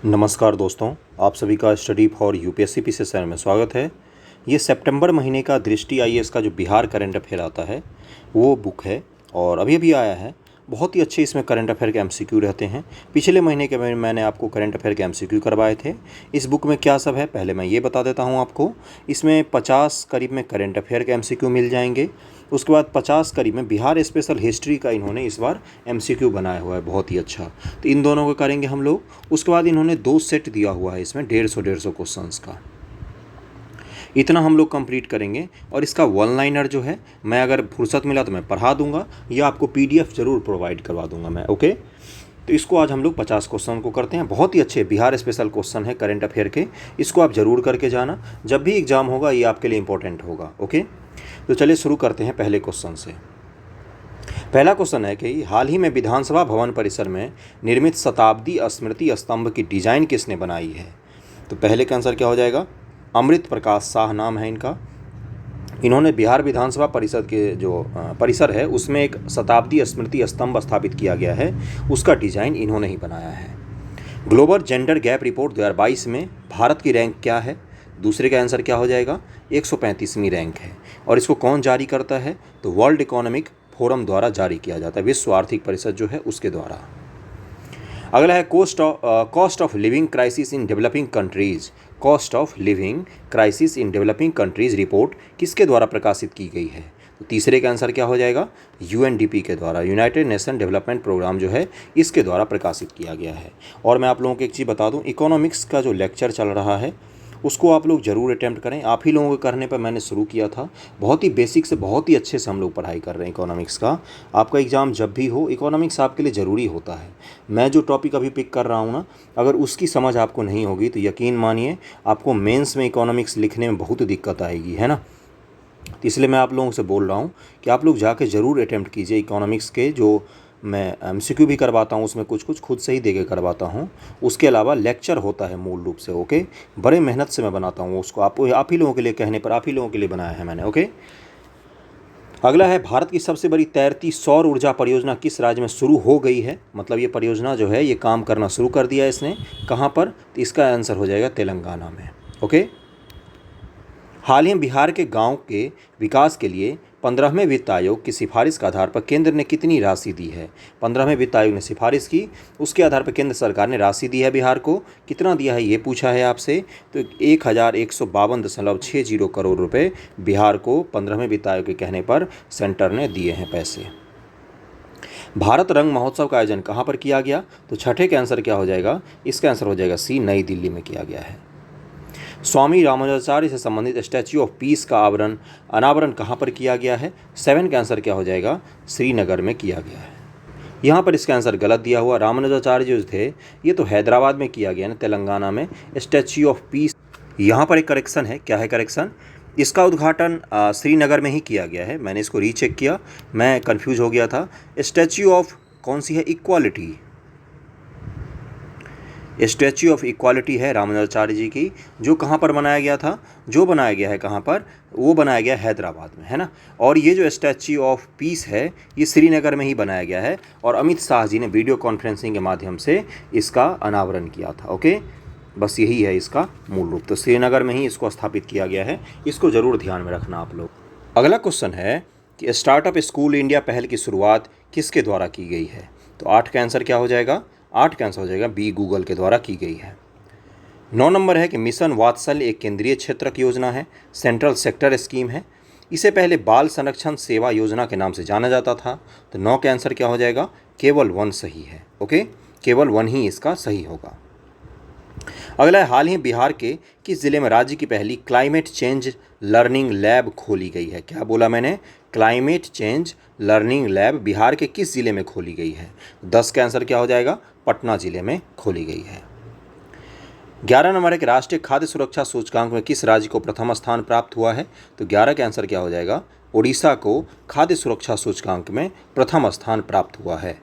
नमस्कार दोस्तों, आप सभी का study for UPSC PC channel में स्वागत है। ये सितंबर महीने का दृष्टि आईएएस का जो बिहार करंट अफेयर आता है वो बुक है और अभी अभी आया है। बहुत ही अच्छे इसमें करंट अफेयर के एमसीक्यू रहते हैं। पिछले महीने के मैंने आपको करंट अफेयर के एमसीक्यू करवाए थे। इस बुक में क्या सब है पहले मैं ये बता देता हूँ आपको। इसमें 50 करीब में करंट अफेयर के एमसीक्यू मिल जाएंगे। उसके बाद 50 करीब में बिहार स्पेशल हिस्ट्री का इन्होंने इस बार एमसीक्यू बनाया हुआ है, बहुत ही अच्छा। तो इन दोनों को करेंगे हम लोग। उसके बाद इन्होंने 2 सेट दिया हुआ है इसमें 150 क्वेश्चंस का। इतना हम लोग कंप्लीट करेंगे और इसका वन लाइनर जो है मैं अगर फुर्सत मिला तो मैं पढ़ा दूंगा या आपको पीडीएफ ज़रूर प्रोवाइड करवा दूंगा मैं। ओके, तो इसको आज हम लोग 50 क्वेश्चन को करते हैं। बहुत ही अच्छे बिहार स्पेशल क्वेश्चन है करंट अफेयर के। इसको आप ज़रूर करके जाना, जब भी एग्ज़ाम होगा ये आपके लिए इंपॉर्टेंट होगा। ओके, तो चलिए शुरू करते हैं पहले क्वेश्चन से। पहला क्वेश्चन है कि हाल ही में विधानसभा भवन परिसर में निर्मित शताब्दी स्मृति स्तंभ की डिजाइन किसने बनाई है? तो पहले का आंसर क्या हो जाएगा? अमृत प्रकाश शाह नाम है इनका। इन्होंने बिहार विधानसभा परिषद के जो परिसर है उसमें एक शताब्दी स्मृति स्तंभ स्थापित किया गया है, उसका डिजाइन इन्होंने ही बनाया है। ग्लोबल जेंडर गैप रिपोर्ट 2022 में भारत की रैंक क्या है? दूसरे का आंसर क्या हो जाएगा? 135वीं रैंक है। और इसको कौन जारी करता है? तो वर्ल्ड इकोनॉमिक फोरम द्वारा जारी किया जाता है, विश्व आर्थिक परिषद जो है उसके द्वारा। अगला है cost of living crisis in developing countries. Cost of living crisis in developing countries report किसके द्वारा प्रकाशित की गई है? तो तीसरे का आंसर क्या हो जाएगा? यूएनडीपी के द्वारा, यूनाइटेड नेशन डेवलपमेंट प्रोग्राम जो है इसके द्वारा प्रकाशित किया गया है। और मैं आप लोगों को एक चीज़ बता दूं, इकोनॉमिक्स का जो लेक्चर चल रहा है उसको आप लोग ज़रूर अटैम्प्ट करें। आप ही लोगों के करने पर मैंने शुरू किया था। बहुत ही बेसिक से बहुत ही अच्छे से हम लोग पढ़ाई कर रहे हैं इकोनॉमिक्स का। आपका एग्ज़ाम जब भी हो इकोनॉमिक्स आपके लिए ज़रूरी होता है। मैं जो टॉपिक अभी पिक कर रहा हूँ ना, अगर उसकी समझ आपको नहीं होगी तो यकीन मानिए आपको मेंस में इकोनॉमिक्स लिखने में बहुत दिक्कत आएगी, है ना। तो इसलिए मैं आप लोगों से बोल रहा हूँ कि आप लोग जाके ज़रूर अटैम्प्ट कीजिए इकोनॉमिक्स के। जो मैं एमसीक्यू भी करवाता हूँ उसमें कुछ कुछ खुद से ही दे के करवाता हूँ। उसके अलावा लेक्चर होता है मूल रूप से। ओके, बड़े मेहनत से मैं बनाता हूँ उसको। आप ही लोगों के लिए कहने पर आप ही लोगों के लिए बनाया है मैंने। ओके, अगला है भारत की सबसे बड़ी तैरती सौर ऊर्जा परियोजना किस राज्य में शुरू हो गई है? मतलब ये परियोजना जो है ये काम करना शुरू कर दिया है इसने। कहाँ पर? तो इसका आंसर हो जाएगा तेलंगाना में। ओके, हाल ही में बिहार के गांव के विकास के लिए 15वें वित्त आयोग की सिफारिश के आधार पर केंद्र ने कितनी राशि दी है? 15वें वित्त आयोग ने सिफारिश की, उसके आधार पर केंद्र सरकार ने राशि दी है बिहार को। कितना दिया है ये पूछा है आपसे। तो 1152.60 करोड़ रुपए बिहार को 15वें वित्त आयोग के कहने पर सेंटर ने दिए हैं पैसे। भारत रंग महोत्सव का आयोजन कहाँ पर किया गया? तो छठे का आंसर क्या हो जाएगा? इसका आंसर हो जाएगा सी, नई दिल्ली में किया गया है। स्वामी रामानुजाचार्य से संबंधित स्टैच्यू ऑफ पीस का अनावरण कहाँ पर किया गया है? 7 का आंसर क्या हो जाएगा? श्रीनगर में किया गया है। यहाँ पर इसका आंसर गलत दिया हुआ। रामानुजाचार्य जो थे ये तो हैदराबाद में किया गया ना, तेलंगाना में। स्टैच्यू ऑफ पीस, यहाँ पर एक करेक्शन है। क्या है करेक्शन? इसका उद्घाटन श्रीनगर में ही किया गया है। मैंने इसको रीचेक किया, मैं कन्फ्यूज हो गया था। स्टैच्यू ऑफ कौन सी है? इक्वालिटी। स्टैच्यू ऑफ इक्वालिटी है रामानुजाचार्य जी की, जो कहाँ पर बनाया गया था? जो बनाया गया है कहाँ पर? वो बनाया गया हैदराबाद में, है ना। और ये जो स्टैच्यू ऑफ पीस है ये श्रीनगर में ही बनाया गया है और अमित शाह जी ने वीडियो कॉन्फ्रेंसिंग के माध्यम से इसका अनावरण किया था। ओके, बस यही है इसका मूल रूप। तो श्रीनगर में ही इसको स्थापित किया गया है, इसको ज़रूर ध्यान में रखना आप लोग। अगला क्वेश्चन है कि स्टार्टअप स्कूल इंडिया पहल की शुरुआत किसके द्वारा की गई है? तो 8 का आंसर क्या हो जाएगा? 8 का आंसर हो जाएगा बी, गूगल के द्वारा की गई है। 9 नंबर है कि मिशन वात्सल्य एक केंद्रीय क्षेत्रक योजना है, सेंट्रल सेक्टर स्कीम है। इसे पहले बाल संरक्षण सेवा योजना के नाम से जाना जाता था। तो 9 का आंसर क्या हो जाएगा? केवल 1 सही है। ओके, केवल 1 ही इसका सही होगा। अगला है हाल ही बिहार के किस जिले में राज्य की पहली क्लाइमेट चेंज लर्निंग लैब खोली गई है? क्या बोला मैंने? Climate change learning lab Bihar के किस जिले में खोली गई है? 10 का आंसर क्या हो जाएगा? पटना जिले में खोली गई है। 11 नंबर है कि राष्ट्रीय खाद्य सुरक्षा सूचकांक में किस राज्य को प्रथम स्थान प्राप्त हुआ है? तो 11 का आंसर क्या हो जाएगा? उड़ीसा को खाद्य सुरक्षा सूचकांक में प्रथम स्थान प्राप्त हुआ है।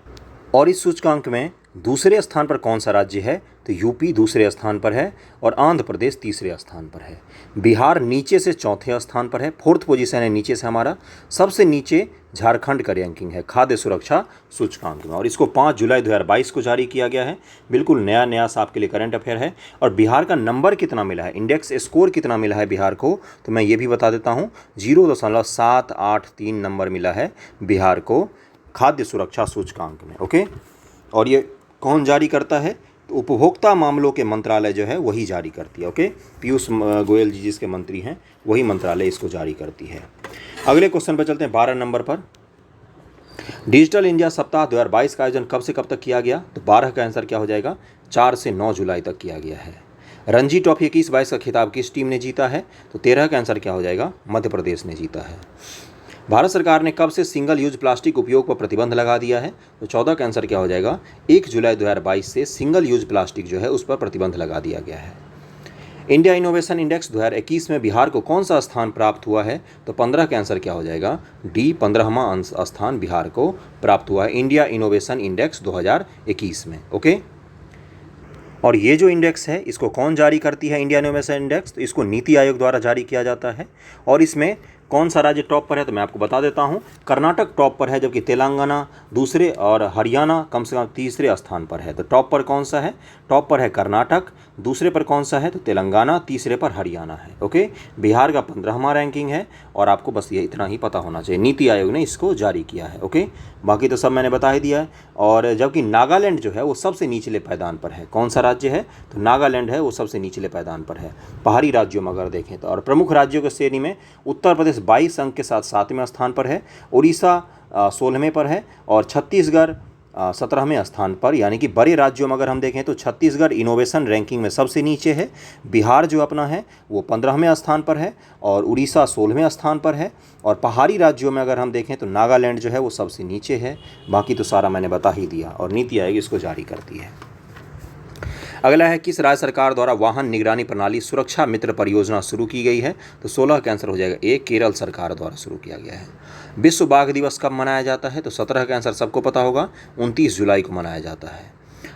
और इस सूचकांक में दूसरे स्थान पर कौन सा राज्य है? तो यूपी दूसरे स्थान पर है और आंध्र प्रदेश तीसरे स्थान पर है। बिहार नीचे से चौथे स्थान पर है, फोर्थ पोजीशन है नीचे से हमारा। सबसे नीचे झारखंड का रैंकिंग है खाद्य सुरक्षा सूचकांक में, और इसको 5 जुलाई 2022 को जारी किया गया है। बिल्कुल नया नया सा आपके लिए करंट अफेयर है। और बिहार का नंबर कितना मिला है, इंडेक्स स्कोर कितना मिला है बिहार को, तो मैं ये भी बता देता हूँ। 0.783 नंबर मिला है बिहार को खाद्य सुरक्षा सूचकांक में। ओके, और ये कौन जारी करता है? तो उपभोक्ता मामलों के मंत्रालय जो है वही जारी करती है। ओके, पीयूष गोयल जी जिसके मंत्री हैं वही मंत्रालय इसको जारी करती है। अगले क्वेश्चन पर चलते हैं 12 नंबर पर। डिजिटल इंडिया सप्ताह 2022 का आयोजन कब से कब तक किया गया? तो 12 का आंसर क्या हो जाएगा? 4 से 9 जुलाई तक किया गया है। रणजी ट्रॉफी 21-22 का खिताब किस टीम ने जीता है? तो 13 का आंसर क्या हो जाएगा? मध्य प्रदेश ने जीता है। भारत सरकार ने कब से सिंगल यूज प्लास्टिक उपयोग पर प्रतिबंध लगा दिया है? तो 14 का आंसर क्या हो जाएगा? 1 जुलाई 2022 से सिंगल यूज प्लास्टिक जो है उस पर प्रतिबंध लगा दिया गया है। इंडिया इनोवेशन इंडेक्स 2021 में बिहार को कौन सा स्थान प्राप्त हुआ है? तो 15 का आंसर क्या हो जाएगा? डी, 15वां स्थान बिहार को प्राप्त हुआ है इंडिया इनोवेशन इंडेक्स 2021 में। ओके, और ये जो इंडेक्स है इसको कौन जारी करती है? इंडिया इनोवेशन इंडेक्स, तो इसको नीति आयोग द्वारा जारी किया जाता है। और इसमें कौन सा राज्य टॉप पर है? तो मैं आपको बता देता हूँ, कर्नाटक टॉप पर है, जबकि तेलंगाना दूसरे और हरियाणा कम से कम तीसरे स्थान पर है। तो टॉप पर कौन सा है? टॉप पर है कर्नाटक, दूसरे पर कौन सा है? तो तेलंगाना, तीसरे पर हरियाणा है। ओके, बिहार का 15वां रैंकिंग है, और आपको बस ये इतना ही पता होना चाहिए, नीति आयोग ने इसको जारी किया है। ओके, बाकी तो सब मैंने बता ही दिया है। और जबकि नागालैंड जो है वो सबसे निचले पायदान पर है। कौन सा राज्य है? तो नागालैंड है, वो सबसे निचले पायदान पर है पहाड़ी राज्यों में अगर देखें तो। और प्रमुख राज्यों की श्रेणी में उत्तर प्रदेश 22 अंक के साथ 7वें स्थान पर है, उड़ीसा 16वें पर है, और छत्तीसगढ़ 17वें स्थान पर। यानी कि बड़े राज्यों में अगर हम देखें तो छत्तीसगढ़ इनोवेशन रैंकिंग में सबसे नीचे है, बिहार जो अपना है वो 15वें स्थान पर है, और उड़ीसा 16वें स्थान पर है, और पहाड़ी राज्यों में अगर हम देखें तो नागालैंड जो है वो सबसे नीचे है। बाकी तो सारा मैंने बता ही दिया, और नीति आयोग इसको जारी करती है। अगला है, किस राज्य सरकार द्वारा वाहन निगरानी प्रणाली सुरक्षा मित्र परियोजना शुरू की गई है? तो 16 का आंसर हो जाएगा ए, केरल सरकार द्वारा शुरू किया गया है। विश्व बाघ दिवस कब मनाया जाता है? तो 17 का आंसर सबको पता होगा, 29 जुलाई को मनाया जाता है।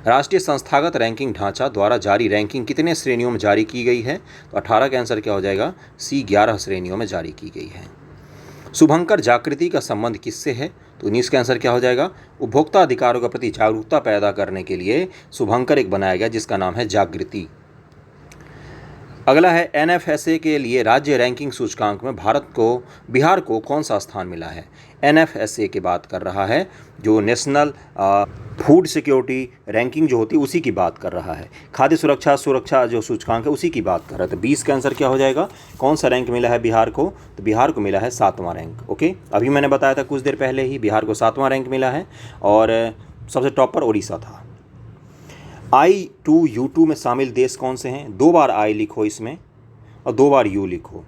राष्ट्रीय संस्थागत रैंकिंग ढांचा द्वारा जारी रैंकिंग कितने श्रेणियों में जारी की गई है? तो 18 का आंसर क्या हो जाएगा? सी, 11 श्रेणियों में जारी की गई है। शुभंकर जागृति का संबंध किससे है? तो 19 का आंसर क्या हो जाएगा? उपभोक्ता अधिकारों के प्रति जागरूकता पैदा करने के लिए शुभंकर एक बनाया गया जिसका नाम है जागृति। अगला है, एनएफएसए के लिए राज्य रैंकिंग सूचकांक में बिहार को कौन सा स्थान मिला है? एनएफएसए की बात कर रहा है, जो नेशनल फूड सिक्योरिटी रैंकिंग जो होती है उसी की बात कर रहा है। खाद्य सुरक्षा जो सूचकांक है उसी की बात कर रहा है। तो 20 का आंसर क्या हो जाएगा? कौन सा रैंक मिला है बिहार को? तो बिहार को मिला है 7वां रैंक। ओके, अभी मैंने बताया था कुछ देर पहले ही, बिहार को 7वां रैंक मिला है, और सबसे टॉप पर उड़ीसा था। I2U2 में शामिल देश कौन से हैं? 2 बार आई लिखो इसमें और 2 बार यू लिखो।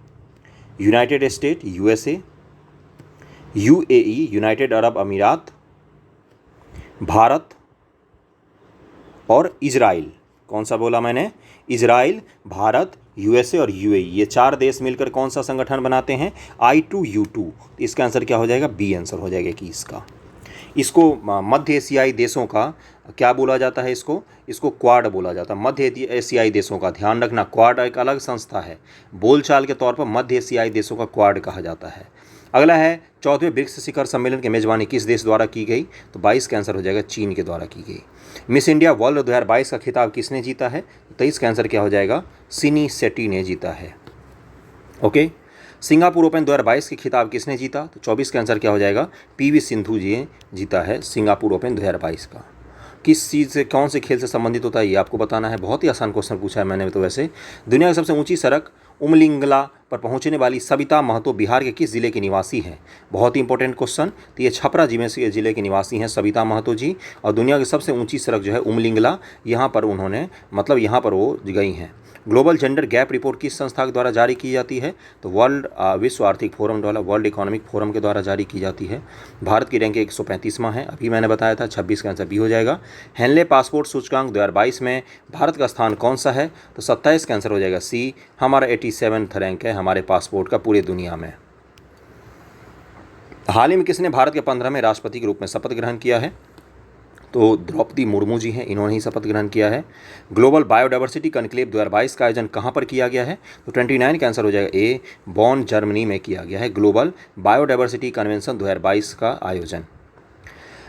United state USA, UAE United Arab अमीरात, भारत और इजराइल। कौन सा बोला मैंने? इजराइल, भारत, USA और UAE, ये 4 देश मिलकर कौन सा संगठन बनाते हैं? I2U2। इसका आंसर क्या हो जाएगा? बी आंसर हो जाएगा 21 का। इसको मध्य एशियाई देशों का क्या बोला जाता है? इसको क्वाड बोला जाता है, मध्य एशियाई देशों का। ध्यान रखना, क्वाड एक अलग संस्था है, बोलचाल के तौर पर मध्य एशियाई देशों का क्वाड कहा जाता है। अगला है, 14वें ब्रिक्स शिखर सम्मेलन की मेजबानी किस देश द्वारा की गई? तो 22 का आंसर हो जाएगा चीन के द्वारा की गई। मिस इंडिया वर्ल्ड 2022 का खिताब किसने जीता है? 23 का आंसर क्या हो जाएगा? सिनी शेट्टी ने जीता है। ओके, सिंगापुर ओपन 2022 के खिताब किसने जीता? तो 24 का आंसर क्या हो जाएगा? PV सिंधु जी ने जीता है सिंगापुर ओपन 2022 का। किस चीज़ से, कौन से खेल से संबंधित होता है ये आपको बताना है। बहुत ही आसान क्वेश्चन पूछा है मैंने तो। वैसे दुनिया की सबसे ऊंची सड़क उमलिंगला पर पहुंचने वाली सविता महतो बिहार के किस जिले के निवासी हैं? बहुत ही इंपॉर्टेंट क्वेश्चन। तो ये छपरा जिले के निवासी हैं सविता महतो जी, और दुनिया की सबसे ऊंची सड़क जो है उमलिंगला, यहाँ पर उन्होंने यहाँ पर वो गई हैं। ग्लोबल जेंडर गैप रिपोर्ट किस संस्था के द्वारा जारी की जाती है? तो विश्व आर्थिक फोरम द्वारा, वर्ल्ड इकोनॉमिक फोरम के द्वारा जारी की जाती है। भारत की रैंक 135वां है, अभी मैंने बताया था। 26 का आंसर भी हो जाएगा। हेनले पासपोर्ट सूचकांक 2022 में भारत का स्थान कौन सा है? तो 27 का आंसर हो जाएगा सी, हमारा 87वां रैंक है हमारे पासपोर्ट का पूरे दुनिया में। हाल ही में किसने भारत के 15वें राष्ट्रपति के रूप में शपथ ग्रहण किया है? तो द्रौपदी मुर्मू जी हैं, इन्होंने ही शपथ ग्रहण किया है। ग्लोबल बायोडाइवर्सिटी कनक्लेव 2022 का आयोजन कहाँ पर किया गया है? तो 29 का आंसर हो जाएगा ए, बॉन जर्मनी में किया गया है ग्लोबल बायोडाइवर्सिटी कन्वेंशन 2022 का आयोजन।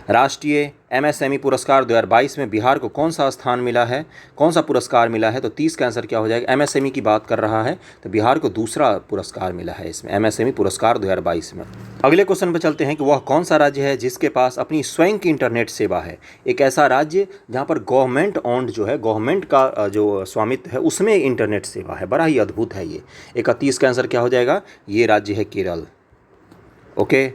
राष्ट्रीय एमएसएमई पुरस्कार 2022 में बिहार को कौन सा स्थान मिला है, कौन सा पुरस्कार मिला है? तो 30 का आंसर क्या हो जाएगा? एमएसएमई की बात कर रहा है तो बिहार को दूसरा पुरस्कार मिला है इसमें, एमएसएमई पुरस्कार 2022 में। अगले क्वेश्चन पर चलते हैं कि वह कौन सा राज्य है जिसके पास अपनी स्वयं की इंटरनेट सेवा है? एक ऐसा राज्य जहाँ पर गवर्नमेंट ऑन्ड जो है, गवर्नमेंट का जो स्वामित्व है उसमें इंटरनेट सेवा है। बड़ा ही अद्भुत है ये। 31 का आंसर क्या हो जाएगा? ये राज्य है केरल। ओके,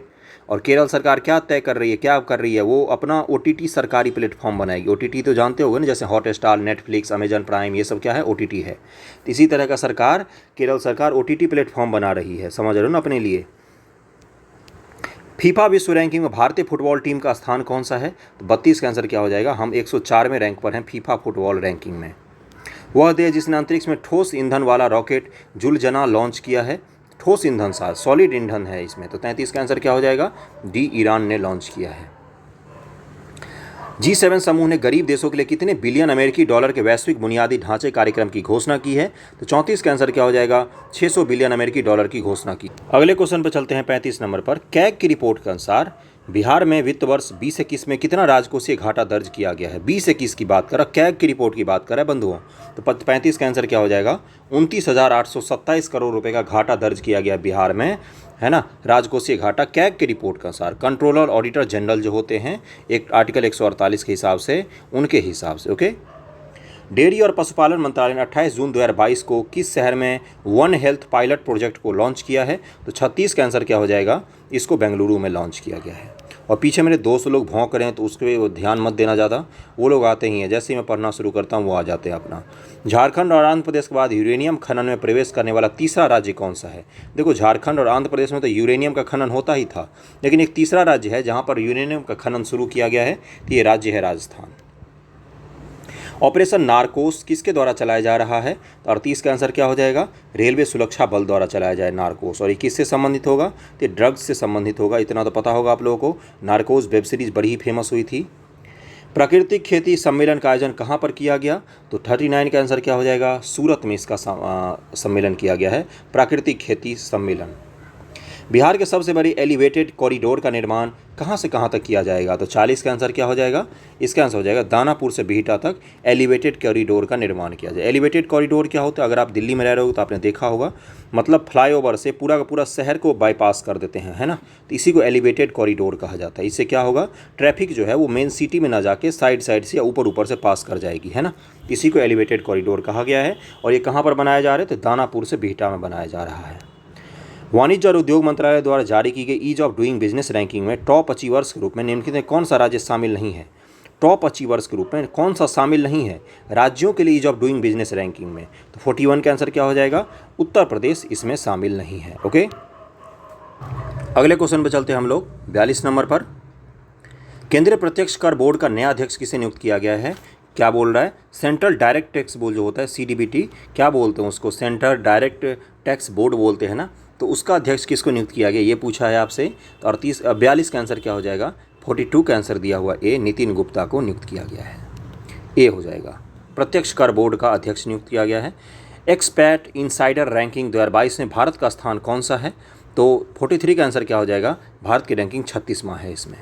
और केरल सरकार क्या तय कर रही है, क्या कर रही है? वो अपना OTT सरकारी प्लेटफॉर्म बनाएगी। OTT तो जानते होंगे ना, जैसे हॉटस्टार, नेटफ्लिक्स, अमेजन प्राइम, ये सब क्या है? OTT है। तो इसी तरह का सरकार, केरल सरकार OTT प्लेटफॉर्म बना रही है, समझ रहे हो ना, अपने लिए। फीफा विश्व रैंकिंग में भारतीय फुटबॉल टीम का स्थान कौन सा है? तो 32 का आंसर क्या हो जाएगा? हम 104वें रैंक पर हैं फीफा फुटबॉल रैंकिंग में। वह देश जिसने अंतरिक्ष में ठोस ईंधन वाला रॉकेट जुलजना लॉन्च किया है। ठोस ईंधन, साथ सॉलिड ईंधन है इसमें। तो 33 का आंसर क्या हो जाएगा? डी, ईरान ने लॉन्च किया है। G7 समूह ने गरीब देशों के लिए कितने बिलियन अमेरिकी डॉलर के वैश्विक बुनियादी ढांचे कार्यक्रम की घोषणा की है? तो 34 का आंसर क्या हो जाएगा? 600 बिलियन अमेरिकी डॉलर की घोषणा की। अगले क्वेश्चन पर चलते हैं 35 नंबर पर। कैग की रिपोर्ट के अनुसार बिहार में वित्त वर्ष 2021 में कितना राजकोषीय घाटा दर्ज किया गया है? 2021 की बात कर रहा, कैग की रिपोर्ट की बात कर रहा है बंधुओं। तो 35 का आंसर क्या हो जाएगा? 29,827 करोड़ रुपए का घाटा दर्ज किया गया बिहार में, है ना, राजकोषीय घाटा कैग की रिपोर्ट के अनुसार। कंट्रोलर ऑडिटर जनरल जो होते हैं, एक आर्टिकल 148 के हिसाब से, उनके हिसाब से। ओके, डेयरी और पशुपालन मंत्रालय ने 28 जून 2022 को किस शहर में वन हेल्थ पायलट प्रोजेक्ट को लॉन्च किया है? तो 36 का आंसर क्या हो जाएगा? इसको बेंगलुरु में लॉन्च किया गया है। और पीछे मेरे दोस्त लोग भौंक रहे हैं तो उसके वो ध्यान मत देना ज़्यादा, वो लोग आते ही हैं, जैसे ही मैं पढ़ना शुरू करता हूँ वो आ जाते हैं अपना। झारखंड और आंध्र प्रदेश के बाद यूरेनियम खनन में प्रवेश करने वाला तीसरा राज्य कौन सा है? देखो, झारखंड और आंध्र प्रदेश में तो यूरेनियम का खनन होता ही था, लेकिन एक तीसरा राज्य है जहाँ पर यूरेनियम का खनन शुरू किया गया है, तो ये राज्य है राजस्थान। ऑपरेशन नारकोस किसके द्वारा चलाया जा रहा है? तो 38 का आंसर क्या हो जाएगा? रेलवे सुरक्षा बल द्वारा चलाया जाए नारकोस। और ये किससे संबंधित होगा? तो ड्रग्स से संबंधित होगा, इतना तो पता होगा आप लोगों को। नारकोस वेब सीरीज बड़ी ही फेमस हुई थी। प्राकृतिक खेती सम्मेलन का आयोजन कहाँ पर किया गया? तो 39 का आंसर क्या हो जाएगा? सूरत में इसका सम्मेलन किया गया है, प्राकृतिक खेती सम्मेलन। बिहार के सबसे बड़ी एलिवेटेड कॉरिडोर का निर्माण कहाँ से कहाँ तक किया जाएगा? तो 40 का आंसर क्या हो जाएगा? इसका आंसर हो जाएगा दानापुर से बिहटा तक एलिवेटेड कॉरिडोर का निर्माण किया जाए। एलिवेटेड कॉरिडोर क्या होता है? अगर आप दिल्ली में रह रहे हो तो आपने देखा होगा, मतलब फ्लाईओवर से पूरा का पूरा शहर को बाईपास कर देते हैं, है ना, तो इसी को एलिवेटेड कॉरिडोर कहा जाता है। इससे क्या होगा? ट्रैफिक जो है वो मेन सिटी में ना जाके साइड साइड से या ऊपर ऊपर से पास कर जाएगी, है ना, इसी को एलिवेटेड कॉरिडोर कहा गया है। और ये कहाँ पर बनाया जा रहा है? तो दानापुर से बिहटा में बनाया जा रहा है। वाणिज्य और उद्योग मंत्रालय द्वारा जारी की गई ease of doing business ranking में टॉप अचीवर्स के रूप में निम्नलिखित में कौन सा राज्य शामिल नहीं है? टॉप अचीवर्स के रूप में कौन सा शामिल नहीं है राज्यों के लिए ease of doing business ranking में? तो 41 का आंसर क्या हो जाएगा? उत्तर प्रदेश इसमें शामिल नहीं है। ओके, अगले क्वेश्चन पर चलते हैं हम लोग 42 नंबर पर। केंद्रीय प्रत्यक्ष कर बोर्ड का नया अध्यक्ष किसे नियुक्त किया गया है? क्या बोल रहा है? सेंट्रल डायरेक्ट टैक्स बोर्ड जो होता है, CDBT, क्या बोलते हैं उसको? सेंट्रल डायरेक्ट टैक्स बोर्ड बोलते हैं ना, तो उसका अध्यक्ष किसको नियुक्त किया गया, ये पूछा है आपसे। तो 42 का आंसर क्या हो जाएगा? 42 का आंसर दिया हुआ ए, नितिन गुप्ता को नियुक्त किया गया है। ए हो जाएगा, प्रत्यक्ष कर बोर्ड का अध्यक्ष नियुक्त किया गया है। एक्सपैट इनसाइडर रैंकिंग 2022 में भारत का स्थान कौन सा है? तो 43 का आंसर क्या हो जाएगा? भारत की रैंकिंग 36वां है इसमें।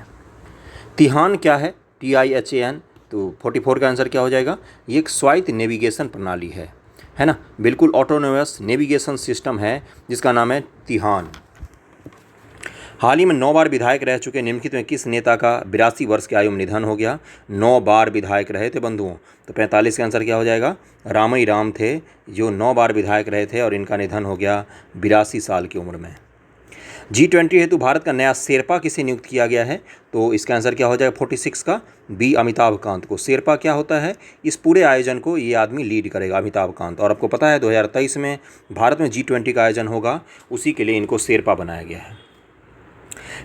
तिहान क्या है? TIHAN, तो 44 का आंसर क्या हो जाएगा? ये एक स्वायत्त नेविगेशन प्रणाली है ना, बिल्कुल ऑटोनोमस नेविगेशन सिस्टम है जिसका नाम है तिहान। हाल ही में 9 बार विधायक रह चुके निम्नलिखित में किस नेता का 82 वर्ष की आयु में निधन हो गया? 9 बार विधायक रहे थे बंधुओं। तो 45 का आंसर क्या हो जाएगा? रामई राम थे जो 9 बार विधायक रहे थे और इनका निधन हो गया 82 साल की उम्र में। G20 हेतु भारत का नया शेरपा किसे नियुक्त किया गया है? तो इसका आंसर क्या हो जाएगा? 46 का बी, अमिताभ कांत को। शेरपा क्या होता है? इस पूरे आयोजन को ये आदमी लीड करेगा, अमिताभ कांत। और आपको पता है 2023 में भारत में G20 का आयोजन होगा, उसी के लिए इनको शेरपा बनाया गया है।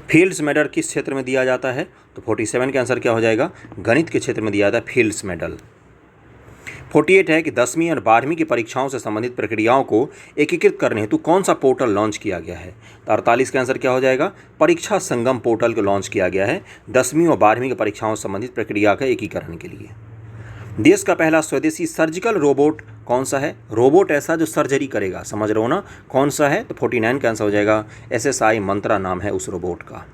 फील्ड्स मेडल किस क्षेत्र में दिया जाता है? तो 47 का आंसर क्या हो जाएगा? गणित के क्षेत्र में दिया जाता है फील्ड्स मेडल। 48 है कि 10वीं और 12वीं की परीक्षाओं से संबंधित प्रक्रियाओं को एकीकृत करने हेतु कौन सा पोर्टल लॉन्च किया गया है। तो 48 का आंसर क्या हो जाएगा, परीक्षा संगम पोर्टल को लॉन्च किया गया है 10वीं और 12वीं की परीक्षाओं से संबंधित प्रक्रिया का एकीकरण के लिए। देश का पहला स्वदेशी सर्जिकल रोबोट कौन सा है। रोबोट ऐसा जो सर्जरी करेगा, समझ रहे हो ना, कौन सा है। तो 49 का आंसर हो जाएगा SSI मंत्रा नाम है उस रोबोट का।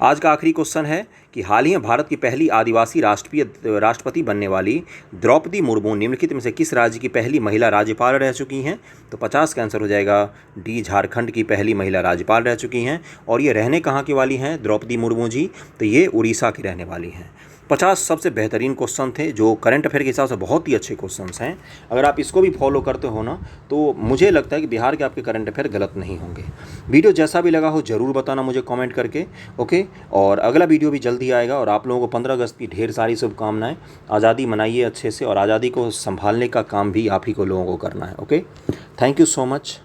आज का आखिरी क्वेश्चन है कि हाल ही में भारत की पहली आदिवासी राष्ट्रपति बनने वाली द्रौपदी मुर्मू निम्नलिखित में से किस राज्य की पहली महिला राज्यपाल रह चुकी हैं। तो 50 का आंसर हो जाएगा डी, झारखंड की पहली महिला राज्यपाल रह चुकी हैं। और ये रहने कहाँ की वाली हैं द्रौपदी मुर्मू जी, तो ये उड़ीसा की रहने वाली हैं। 50 सबसे बेहतरीन क्वेश्चन थे जो करंट अफेयर के हिसाब से बहुत ही अच्छे क्वेश्चंस हैं। अगर आप इसको भी फॉलो करते हो ना तो मुझे लगता है कि बिहार के आपके करंट अफेयर गलत नहीं होंगे। वीडियो जैसा भी लगा हो ज़रूर बताना मुझे कमेंट करके, ओके। और अगला वीडियो भी जल्दी आएगा। और आप लोगों को 15 अगस्त की ढेर सारी शुभकामनाएं। आज़ादी मनाइए अच्छे से, और आज़ादी को संभालने का काम भी आप ही को लोगों को करना है, okay. Thank you so much.